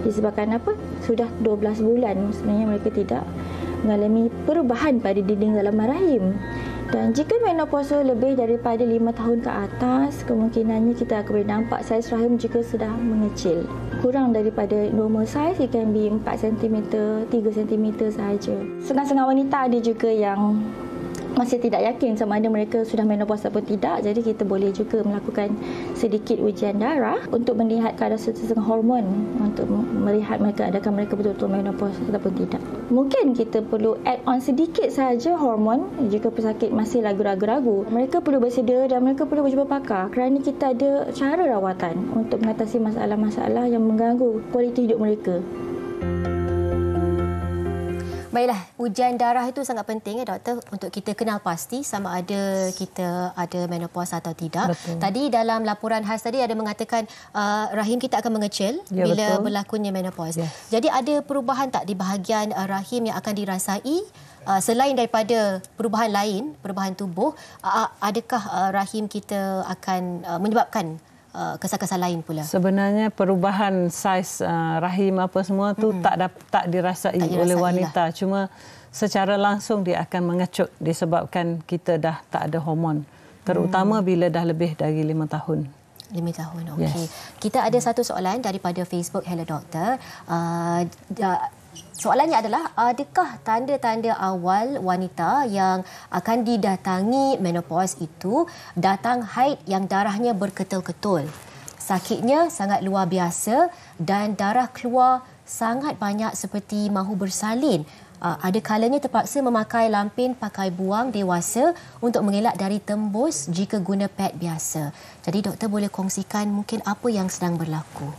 Disebabkan apa? Sudah 12 bulan sebenarnya mereka tidak mengalami perubahan pada dinding dalam rahim. Dan jika menopause lebih daripada 5 tahun ke atas, kemungkinannya kita akan boleh nampak saiz rahim juga sudah mengecil. Kurang daripada normal saiz, it can be 4 cm, 3 cm sahaja. Setengah-setengah wanita ada juga yang masih tidak yakin sama ada mereka sudah menopause ataupun tidak. Jadi kita boleh juga melakukan sedikit ujian darah untuk melihat kadar setengah hormon untuk melihat adakah mereka betul-betul menopause ataupun tidak. Mungkin kita perlu add on sedikit sahaja hormon jika pesakit masih ragu-ragu. Mereka perlu bersedia dan mereka perlu berjumpa pakar kerana kita ada cara rawatan untuk mengatasi masalah-masalah yang mengganggu kualiti hidup mereka. Baiklah, ujian darah itu sangat penting doktor untuk kita kenal pasti sama ada kita ada menopause atau tidak. Betul. Tadi dalam laporan khas tadi ada mengatakan rahim kita akan mengecil bila berlakunya menopause. Jadi ada perubahan tak di bahagian rahim yang akan dirasai selain daripada perubahan lain, perubahan tubuh, adakah rahim kita akan menyebabkan kesal-kesal lain pula? Sebenarnya perubahan saiz rahim apa semua tu tak dirasai oleh wanita. Cuma secara langsung dia akan mengecut disebabkan kita dah tak ada hormon. Terutama bila dah lebih dari 5 tahun. 5 tahun, okey. Yes. Kita ada satu soalan daripada Facebook Hello Doktor. Soalannya adalah, adakah tanda-tanda awal wanita yang akan didatangi menopause itu datang haid yang darahnya berketul-ketul? Sakitnya sangat luar biasa dan darah keluar sangat banyak seperti mahu bersalin. Ada kalanya terpaksa memakai lampin pakai buang dewasa untuk mengelak dari tembus jika guna pad biasa. Jadi doktor boleh kongsikan mungkin apa yang sedang berlaku?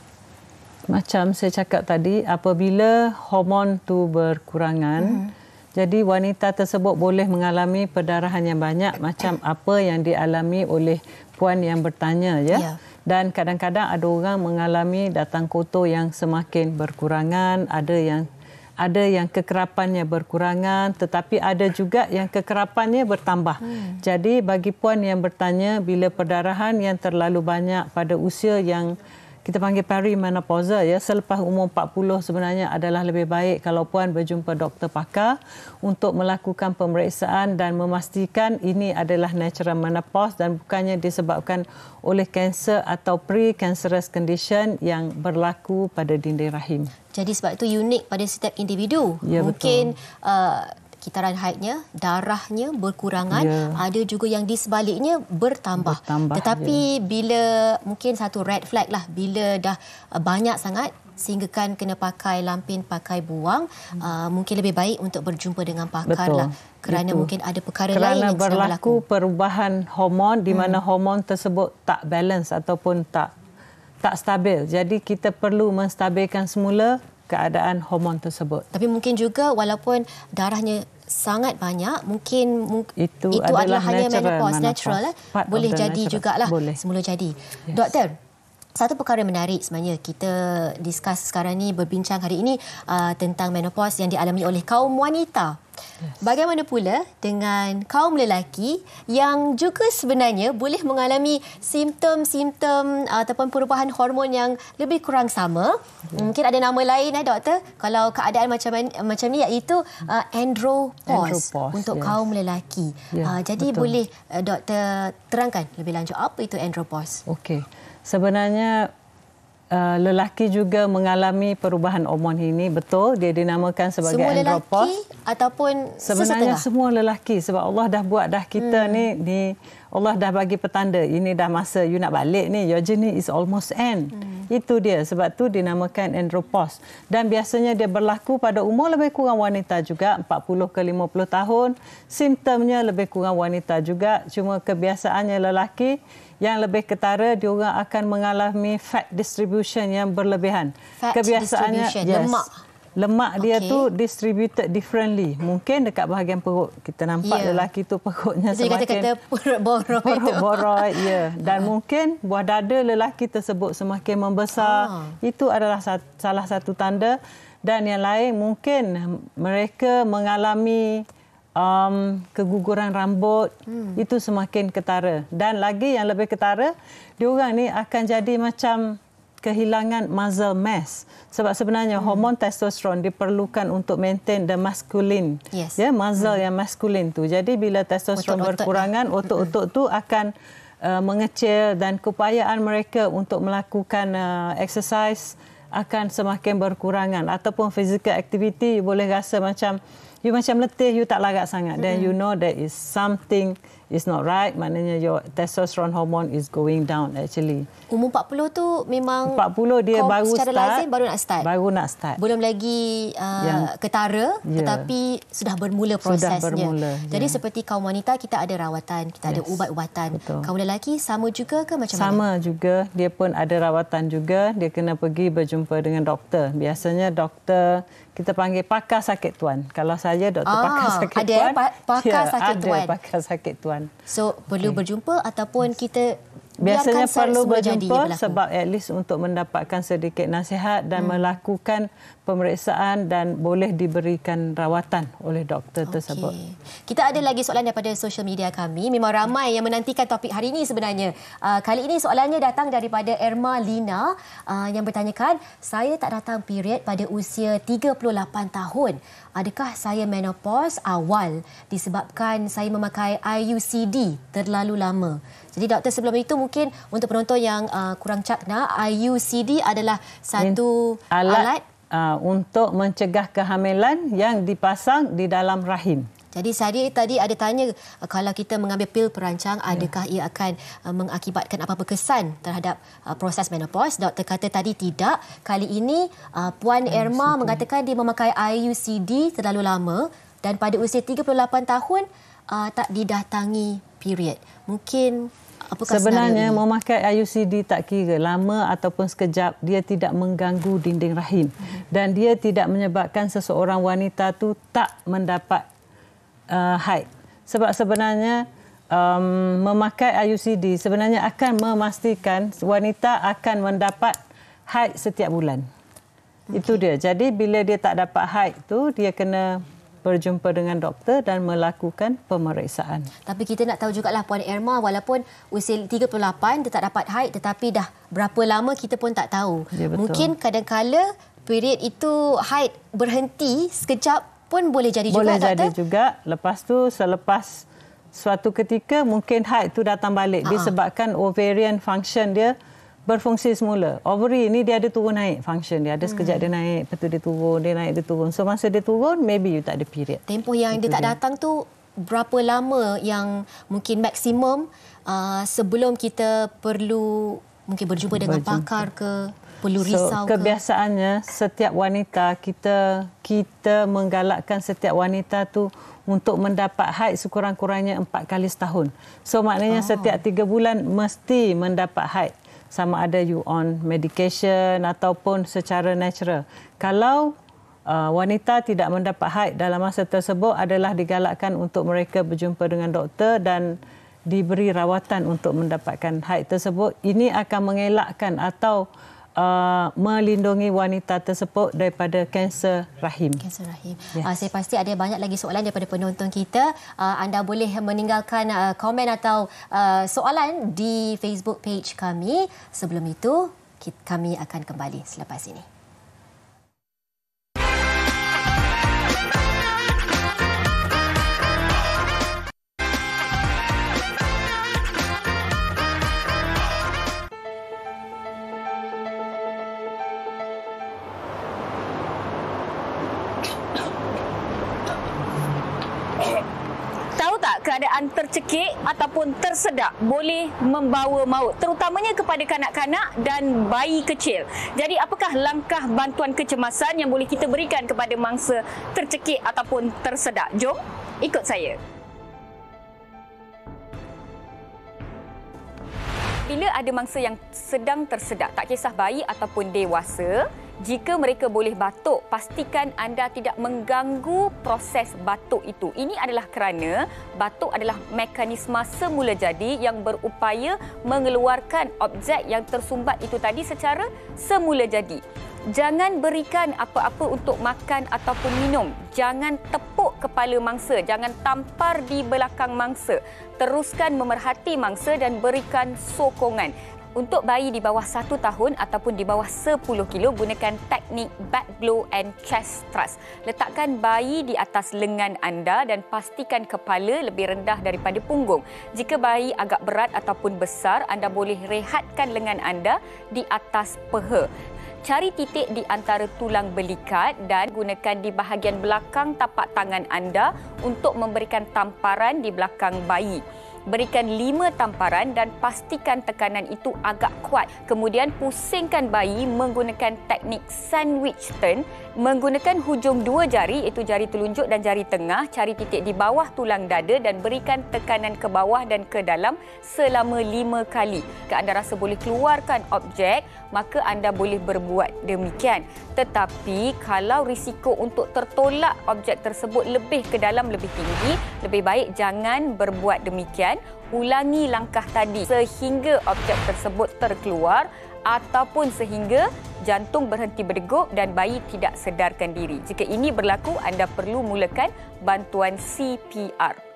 Macam saya cakap tadi, apabila hormon tu berkurangan, jadi wanita tersebut boleh mengalami perdarahan yang banyak macam apa yang dialami oleh puan yang bertanya, ya. Yeah. Dan kadang-kadang ada orang mengalami datang kotor yang semakin berkurangan, ada yang kekerapannya berkurangan, tetapi ada juga yang kekerapannya bertambah. Jadi bagi puan yang bertanya, bila perdarahan yang terlalu banyak pada usia yang kita panggil perimenopause, ya, selepas umur 40 sebenarnya adalah lebih baik kalau puan berjumpa doktor pakar untuk melakukan pemeriksaan dan memastikan ini adalah natural menopause dan bukannya disebabkan oleh kanser atau pre-cancerous condition yang berlaku pada dinding rahim. Jadi sebab itu unik pada setiap individu. Ya, mungkin kitaran haidnya, darahnya berkurangan, ada juga yang di sebaliknya bertambah. Tetapi bila mungkin satu red flag lah, bila dah banyak sangat sehinggakan kena pakai lampin, pakai buang, mungkin lebih baik untuk berjumpa dengan pakar lah. Kerana mungkin ada perkara lain yang sedang berlaku. Perubahan hormon di mana hormon tersebut tak balance ataupun tak stabil. Jadi kita perlu menstabilkan semula keadaan hormon tersebut. Tapi mungkin juga walaupun darahnya sangat banyak, mungkin itu adalah hanya menopause natural. Boleh jadi jugalah. Semula jadi. Yes. Doktor, satu perkara menarik sebenarnya kita discuss sekarang ni, berbincang hari ini tentang menopause yang dialami oleh kaum wanita. Yes. Bagaimana pula dengan kaum lelaki yang juga sebenarnya boleh mengalami simptom-simptom ataupun perubahan hormon yang lebih kurang sama. Mungkin ada nama lain, doktor, kalau keadaan macam ni, iaitu andropause untuk kaum lelaki. Jadi betul. Boleh doktor terangkan lebih lanjut apa itu andropause? Okey. Sebenarnya lelaki juga mengalami perubahan hormon ini, betul, dia dinamakan sebagai andropause. Semua lelaki ataupun sesetengah? Sebenarnya semua lelaki, sebab Allah dah buat dah kita ni Allah dah bagi petanda, ini dah masa you nak balik ni, your journey is almost end. Itu dia, sebab tu dinamakan andropause. Dan biasanya dia berlaku pada umur lebih kurang wanita juga, 40 ke 50 tahun. Simptomnya lebih kurang wanita juga, cuma kebiasaannya lelaki yang lebih ketara, diorang akan mengalami fat distribution yang berlebihan. Kebiasaannya lemak dia tu distributed differently. Mungkin dekat bahagian perut kita nampak lelaki tu perutnya semakin kata perut boroi boroi, dan mungkin buah dada lelaki tersebut semakin membesar. Itu adalah salah satu tanda. Dan yang lain mungkin mereka mengalami keguguran rambut, itu semakin ketara. Dan lagi yang lebih ketara, diorang ni akan jadi macam kehilangan muscle mass. Sebab sebenarnya hormon testosteron diperlukan untuk maintain the masculine, muscle yang maskulin tu. Jadi bila testosteron berkurangan, otot-otot tu akan mengecil dan keupayaan mereka untuk melakukan exercise akan semakin berkurangan. Ataupun physical activity, boleh rasa macam you macam letih, you tak larat sangat. Then you know there is something is not right. Maknanya your testosterone hormone is going down actually. Umur 40 tu memang 40 dia baru secara start. lazim baru nak start. Belum lagi ketara, tetapi sudah bermula prosesnya. Jadi seperti kaum wanita, kita ada rawatan, kita ada ubat-ubatan. Betul. Kaum lelaki sama juga ke macam mana? Sama juga, dia pun ada rawatan juga. Dia kena pergi berjumpa dengan doktor. Biasanya doktor kita panggil pakar sakit tuan. Kalau saya doktor pakar sakit tuan. Pakar sakit tuan. Ada pakar sakit tuan. So perlu berjumpa ataupun kita biasanya perlu berjumpa berlaku? Sebab at least untuk mendapatkan sedikit nasihat dan melakukan pemeriksaan dan boleh diberikan rawatan oleh doktor tersebut. Kita ada lagi soalan daripada social media kami. Memang ramai yang menantikan topik hari ini sebenarnya. Kali ini soalannya datang daripada Erma Lina yang bertanyakan, saya tak datang period pada usia 38 tahun. Adakah saya menopause awal disebabkan saya memakai IUCD terlalu lama? Jadi doktor, sebelum itu mungkin untuk penonton yang kurang cakna, IUCD adalah satu alat untuk mencegah kehamilan yang dipasang di dalam rahim. Jadi saya tadi ada tanya, kalau kita mengambil pil perancang, adakah ia akan mengakibatkan apa-apa kesan terhadap proses menopause? Doktor kata tadi tidak. Kali ini Puan Erma mengatakan dia memakai IUCD terlalu lama dan pada usia 38 tahun tak didatangi period. Mungkin apakah sebenarnya memakai IUCD tak kira lama ataupun sekejap, dia tidak mengganggu dinding rahim dan dia tidak menyebabkan seseorang wanita tu tak mendapat haid. Sebab sebenarnya memakai IUCD sebenarnya akan memastikan wanita akan mendapat haid setiap bulan. Itu dia. Jadi bila dia tak dapat haid tu, dia kena berjumpa dengan doktor dan melakukan pemeriksaan. Tapi kita nak tahu jugalah Puan Erma, walaupun usia 38 dia tak dapat haid, tetapi dah berapa lama kita pun tak tahu. Ya, mungkin kadang-kala period itu haid berhenti sekejap pun boleh jadi juga, boleh doktor? jadi juga. Lepas tu, selepas suatu ketika mungkin haid tu datang balik disebabkan ovarian function dia berfungsi semula. Ovary ni dia ada turun naik function dia. Ada sekejap dia naik, lepas tu dia turun, dia naik, dia turun. So masa dia turun, maybe you tak ada period. Tempoh yang dia tak datang tu berapa lama yang mungkin maksimum sebelum kita perlu mungkin berjumpa dengan pakar ke, perlu risau ke? Kebiasaannya setiap wanita kita menggalakkan setiap wanita tu untuk mendapat haid sekurang-kurangnya 4 kali setahun. So maknanya setiap 3 bulan mesti mendapat haid. Sama ada you on medication ataupun secara natural. Kalau wanita tidak mendapat haid dalam masa tersebut, adalah digalakkan untuk mereka berjumpa dengan doktor dan diberi rawatan untuk mendapatkan haid tersebut. Ini akan mengelakkan atau melindungi wanita tersebut daripada kanser rahim. Kanser rahim. Yes. Saya pasti ada banyak lagi soalan daripada penonton kita. Anda boleh meninggalkan komen atau soalan di Facebook page kami. Sebelum itu, kami akan kembali selepas ini. Keadaan tercekik ataupun tersedak boleh membawa maut, terutamanya kepada kanak-kanak dan bayi kecil. Jadi apakah langkah bantuan kecemasan yang boleh kita berikan kepada mangsa tercekik ataupun tersedak? Jom ikut saya. Bila ada mangsa yang sedang tersedak, tak kisah bayi ataupun dewasa, jika mereka boleh batuk, pastikan anda tidak mengganggu proses batuk itu. Ini adalah kerana batuk adalah mekanisme semula jadi yang berupaya mengeluarkan objek yang tersumbat itu tadi secara semula jadi. Jangan berikan apa-apa untuk makan ataupun minum. Jangan tepuk kepala mangsa. Jangan tampar di belakang mangsa. Teruskan memerhati mangsa dan berikan sokongan. Untuk bayi di bawah 1 tahun ataupun di bawah 10 kilo, gunakan teknik back blow and chest thrust. Letakkan bayi di atas lengan anda dan pastikan kepala lebih rendah daripada punggung. Jika bayi agak berat ataupun besar, anda boleh rehatkan lengan anda di atas peha. Cari titik di antara tulang belikat dan gunakan di bahagian belakang tapak tangan anda untuk memberikan tamparan di belakang bayi. Berikan 5 tamparan dan pastikan tekanan itu agak kuat. Kemudian pusingkan bayi menggunakan teknik sandwich turn. Menggunakan hujung 2 jari, iaitu jari telunjuk dan jari tengah, cari titik di bawah tulang dada dan berikan tekanan ke bawah dan ke dalam selama 5 kali. Jika anda rasa boleh keluarkan objek, maka anda boleh berbuat demikian. Tetapi kalau risiko untuk tertolak objek tersebut lebih ke dalam, lebih tinggi, lebih baik jangan berbuat demikian. kemudian ulangi langkah tadi sehingga objek tersebut terkeluar ataupun sehingga jantung berhenti berdegup dan bayi tidak sedarkan diri. Jika ini berlaku, anda perlu mulakan bantuan CPR.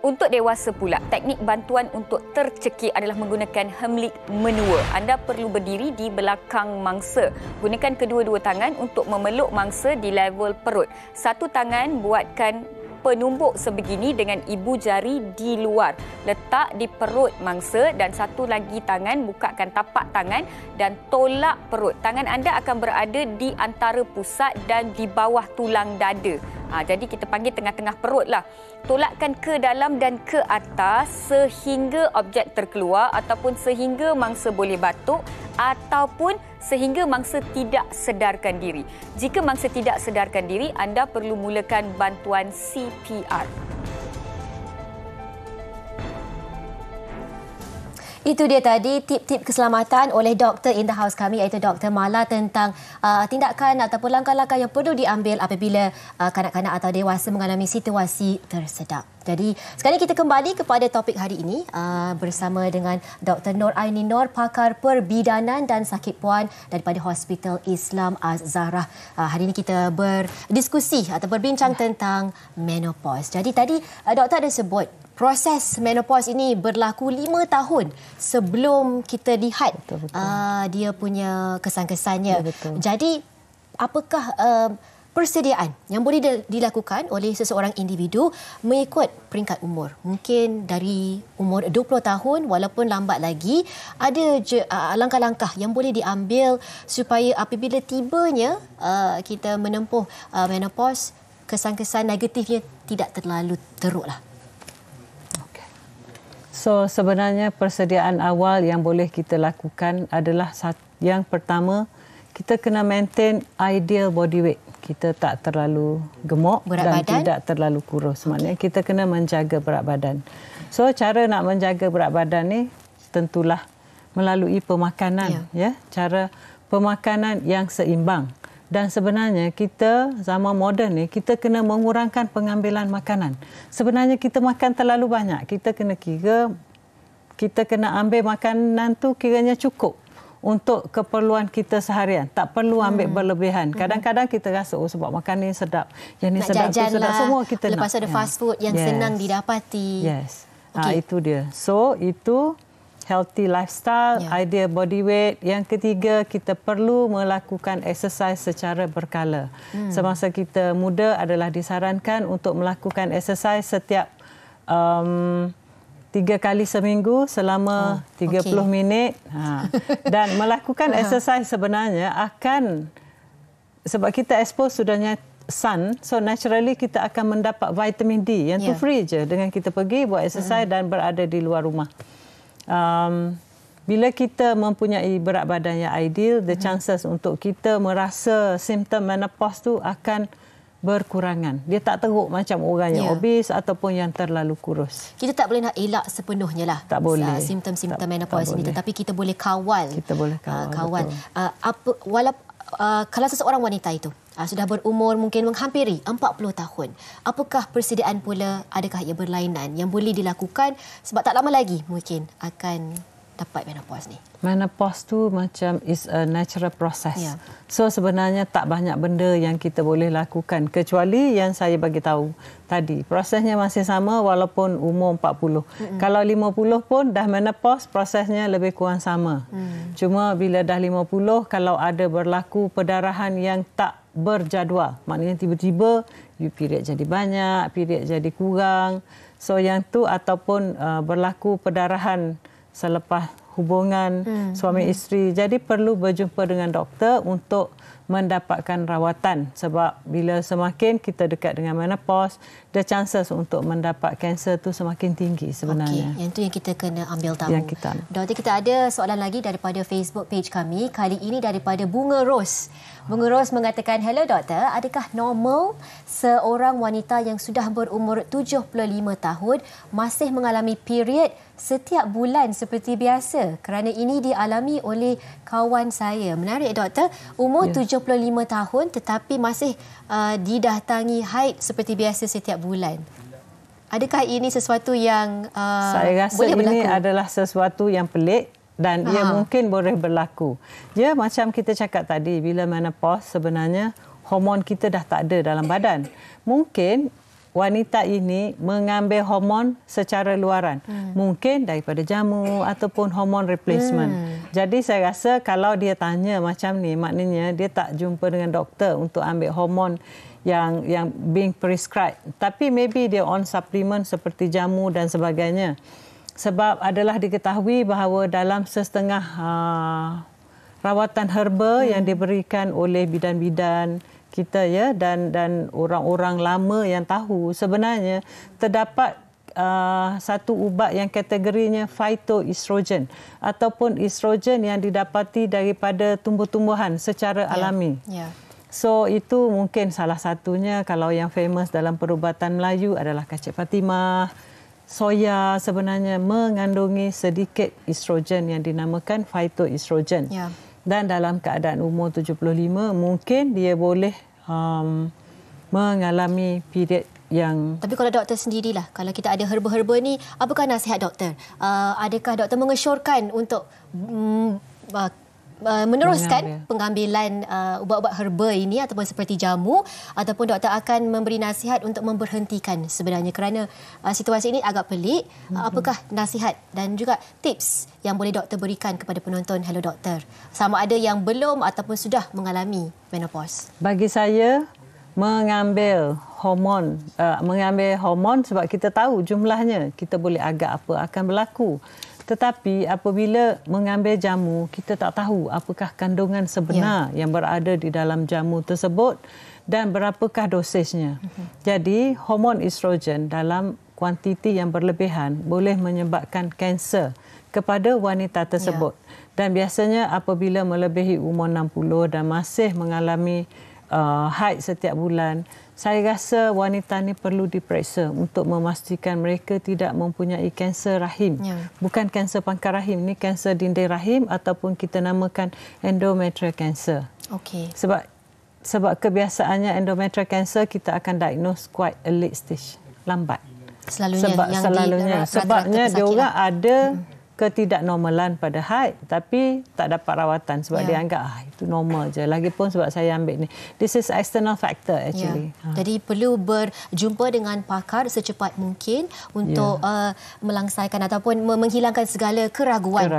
Untuk dewasa pula, teknik bantuan untuk tercekik adalah menggunakan Heimlich menua. Anda perlu berdiri di belakang mangsa. Gunakan kedua-dua tangan untuk memeluk mangsa di level perut. Satu tangan buatkan penumbuk sebegini dengan ibu jari di luar. Letak di perut mangsa dan satu lagi tangan bukakan tapak tangan dan tolak perut. Tangan anda akan berada di antara pusat dan di bawah tulang dada. Jadi kita panggil tengah-tengah perut lah. Tolakkan ke dalam dan ke atas sehingga objek terkeluar ataupun sehingga mangsa boleh batuk ataupun sehingga mangsa tidak sedarkan diri. Jika mangsa tidak sedarkan diri, anda perlu mulakan bantuan CPR. Itu dia tadi tip-tip keselamatan oleh doktor in the house kami, iaitu Dr. Mala, tentang tindakan ataupun langkah-langkah yang perlu diambil apabila kanak-kanak atau dewasa mengalami situasi tersedak. Jadi sekarang kita kembali kepada topik hari ini bersama dengan Dr. Nur Aini Nur, pakar perbidanan dan sakit puan daripada Hospital Islam Az-Zahra. Hari ini kita berdiskusi atau berbincang tentang menopause. Jadi tadi doktor ada sebut proses menopause ini berlaku 5 tahun sebelum kita lihat dia punya kesan-kesannya. Jadi apakah persediaan yang boleh dilakukan oleh seseorang individu mengikut peringkat umur? Mungkin dari umur 20 tahun walaupun lambat lagi, ada langkah-langkah yang boleh diambil supaya apabila tibanya kita menempuh menopause, kesan-kesan negatifnya tidak terlalu teruklah. So sebenarnya persediaan awal yang boleh kita lakukan adalah yang pertama, kita kena maintain ideal body weight. Kita tak terlalu gemuk dan tidak terlalu kurus. Maknanya kita kena menjaga berat badan. So cara nak menjaga berat badan ni tentulah melalui pemakanan, ya. Cara pemakanan yang seimbang. Dan sebenarnya kita zaman moden ni kita kena mengurangkan pengambilan makanan. Sebenarnya kita makan terlalu banyak. Kita kena kira, kita kena ambil makanan tu kiranya cukup untuk keperluan kita seharian. Tak perlu ambil berlebihan. Kadang-kadang kita rasa sebab makan ni sedap, yang ni nak sedap, tu sedap, semua kita lepas nak. Lepas ada fast food yang senang didapati. Yes. Itu dia. So itu healthy lifestyle, ideal body weight. Yang ketiga, kita perlu melakukan exercise secara berkala. Semasa kita muda adalah disarankan untuk melakukan exercise setiap 3 kali seminggu selama 30 minit. Dan melakukan exercise sebenarnya akan, sebab kita expose sudahnya sun, so naturally kita akan mendapat vitamin D yang tu free je dengan kita pergi buat exercise dan berada di luar rumah. Bila kita mempunyai berat badan yang ideal, the chances untuk kita merasa simptom menopause tu akan berkurangan. Dia tak teruk macam orang yang obes ataupun yang terlalu kurus. Kita tak boleh nak elak sepenuhnya lah simptom-simptom menopause ini, tetapi kita boleh kawal. Kita boleh kawal. Kalau seseorang wanita itu sudah berumur mungkin menghampiri 40 tahun, apakah persediaan pula, adakah ia berlainan yang boleh dilakukan sebab tak lama lagi mungkin akan dapat menopause ni? Menopause tu macam is a natural process. So sebenarnya tak banyak benda yang kita boleh lakukan kecuali yang saya bagi tahu tadi. Prosesnya masih sama walaupun umur 40. Kalau 50 pun dah menopause, prosesnya lebih kurang sama. Cuma bila dah 50, kalau ada berlaku perdarahan yang tak berjadual, maknanya tiba-tiba period jadi banyak, period jadi kurang. So yang tu ataupun berlaku perdarahan selepas hubungan suami isteri. Jadi perlu berjumpa dengan doktor untuk mendapatkan rawatan, sebab bila semakin kita dekat dengan menopause, the chances untuk mendapat kanser tu semakin tinggi sebenarnya. Yang tu yang kita kena ambil tahu. Doktor, kita ada soalan lagi daripada Facebook page kami. Kali ini daripada Bunga Ros. Bunga Ros mengatakan, "Hello doktor, adakah normal seorang wanita yang sudah berumur 75 tahun masih mengalami period setiap bulan seperti biasa? Kerana ini dialami oleh kawan saya." Menarik doktor, umur 75 tahun tetapi masih didatangi haid seperti biasa setiap bulan. Adakah ini sesuatu yang saya rasa boleh berlaku? Ini adalah sesuatu yang pelik dan ia mungkin boleh berlaku. Ya, macam kita cakap tadi, bila menopause sebenarnya hormon kita dah tak ada dalam badan. Mungkin wanita ini mengambil hormon secara luaran. Mungkin daripada jamu ataupun hormon replacement. Jadi saya rasa kalau dia tanya macam ni, maknanya dia tak jumpa dengan doktor untuk ambil hormon yang being prescribed. Tapi maybe dia on supplement seperti jamu dan sebagainya. Sebab adalah diketahui bahawa dalam setengah rawatan herba yang diberikan oleh bidan-bidan kita ya dan orang-orang lama yang tahu, sebenarnya terdapat satu ubat yang kategorinya phytoestrogen ataupun estrogen yang didapati daripada tumbuh-tumbuhan secara alami. So itu mungkin salah satunya. Kalau yang famous dalam perubatan Melayu adalah kacip Fatimah. Soya sebenarnya mengandungi sedikit estrogen yang dinamakan phytoestrogen. Dan dalam keadaan umur 75 mungkin dia boleh mengalami period yang... Tapi kalau doktor sendirilah, kalau kita ada herba-herba ni, apakah nasihat doktor? Adakah doktor mengesyorkan untuk meneruskan pengambilan ubat-ubat herba ini ataupun seperti jamu, ataupun doktor akan memberi nasihat untuk memberhentikan sebenarnya kerana situasi ini agak pelik? Apakah nasihat dan juga tips yang boleh doktor berikan kepada penonton Hello Doktor, sama ada yang belum ataupun sudah mengalami menopause? Bagi saya, mengambil hormon sebab kita tahu jumlahnya, kita boleh agak apa akan berlaku. Tetapi apabila mengambil jamu, kita tak tahu apakah kandungan sebenar yang berada di dalam jamu tersebut dan berapakah dosisnya. Jadi, hormon estrogen dalam kuantiti yang berlebihan boleh menyebabkan kanser kepada wanita tersebut. Dan biasanya apabila melebihi umur 60 dan masih mengalami haid setiap bulan, saya rasa wanita ni perlu diperiksa untuk memastikan mereka tidak mempunyai kanser rahim. Bukan kanser pangkal rahim, ini kanser dinding rahim ataupun kita namakan endometrial cancer. Sebab kebiasaannya endometrial cancer kita akan diagnose quite a late stage, lambat. Sebabnya dia orang ada ketidaknormalan pada haid tapi tak dapat rawatan sebab dia anggap itu normal je. Lagipun sebab saya ambil ni, this is external factor actually. Jadi perlu berjumpa dengan pakar secepat mungkin untuk melangsaikan ataupun menghilangkan segala keraguan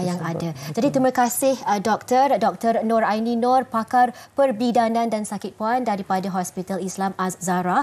yang ada. Jadi terima kasih Dr. Nur Aini Nur, pakar perbidanan dan sakit puan daripada Hospital Islam Az-Zahra.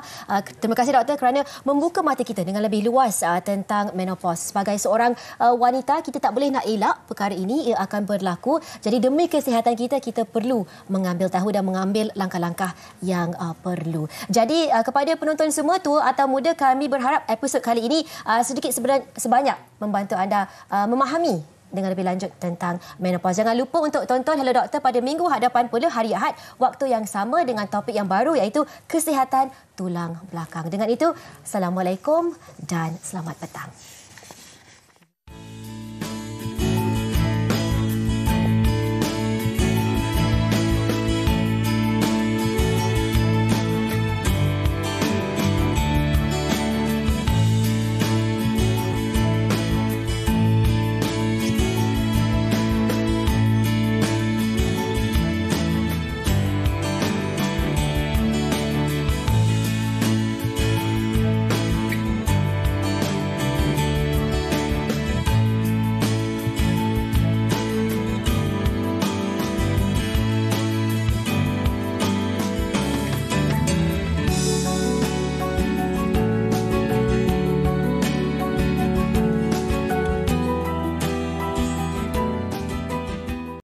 Terima kasih doktor kerana membuka mata kita dengan lebih luas tentang menopause. Sebagai seorang wanita, kita tak boleh nak elak perkara ini, ia akan berlaku. Jadi demi kesihatan kita, kita perlu mengambil tahu dan mengambil langkah-langkah yang perlu. Jadi kepada penonton semua, tua atau muda, kami berharap episod kali ini sedikit sebanyak membantu anda memahami dengan lebih lanjut tentang menopause. Jangan lupa untuk tonton Hello Doktor pada minggu hadapan pula, hari Ahad, waktu yang sama dengan topik yang baru iaitu kesihatan tulang belakang. Dengan itu, Assalamualaikum dan selamat petang.